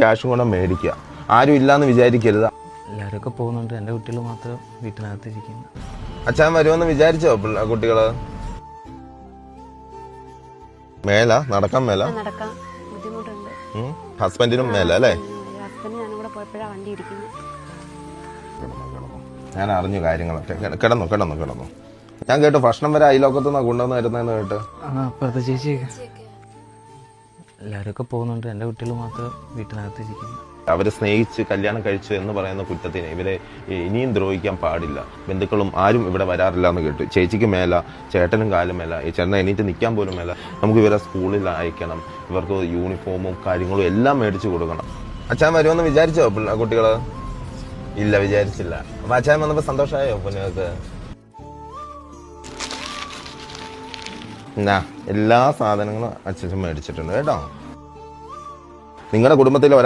ക്യാഷും കൂടെ മേടിക്കുക. ആരും ഇല്ലാന്ന് വിചാരിക്കരുത്. എല്ലാവരൊക്കെ പോകുന്നുണ്ട്, എൻ്റെ കുട്ടികൾ മാത്രം വീട്ടിനകത്തിരിക്കുന്നു. അച്ഛൻ വരുമെന്ന് വിചാരിച്ചോ കുട്ടികള്? മേല നടക്കാൻ മേല, നടക്കാൻ ബുദ്ധിമുട്ടുണ്ട്. ഹസ്ബൻഡിനും മേല അല്ലേ? ഹസ്ബൻഡ് ഞാനും കൂടെ പോയപ്പോഴാണ് വണ്ടി ഇരിക്കുന്നത്. ഞാൻ അറിഞ്ഞു കാര്യങ്ങളൊക്കെ. കിടന്നു. ഞാൻ കേട്ടു ഭക്ഷണം വരെ അയലോക്കത്തുനിന്നാ കൊണ്ടുവന്ന് വരുന്നതെന്ന് കേട്ട്. അപ്പുറത്തെ ചേച്ചിയൊക്കെ എല്ലാവരൊക്കെ പോകുന്നുണ്ട്, എൻ്റെ കുട്ടികൾ മാത്രം വീട്ടിനകത്തിരിക്കുന്നു. അവരെ സ്നേഹിച്ച് കല്യാണം കഴിച്ചു എന്ന് പറയുന്ന കുറ്റത്തിന് ഇവരെ ഇനിയും ദ്രോഹിക്കാൻ പാടില്ല. ബന്ധുക്കളും ആരും ഇവിടെ വരാറില്ല എന്ന് കേട്ടു. ചേച്ചിക്ക് മേല, ചേട്ടനും കാലും മേല, ഈ ചേട്ടനെ എണീറ്റ് നിൽക്കാൻ പോലും മേല. നമുക്ക് ഇവരെ സ്കൂളിൽ അയക്കണം, ഇവർക്ക് യൂണിഫോമും കാര്യങ്ങളും എല്ലാം മേടിച്ചു കൊടുക്കണം. അച്ഛൻ വരുമെന്ന് വിചാരിച്ചോ കുട്ടികള്? ഇല്ല, വിചാരിച്ചില്ല. അപ്പൊ അച്ഛൻ വന്നപ്പോ സന്തോഷമായോ കുഞ്ഞുങ്ങൾക്ക്? എല്ലാ സാധനങ്ങളും അച്ഛൻ മേടിച്ചിട്ടുണ്ട് കേട്ടോ. നിങ്ങളുടെ കുടുംബത്തിൽ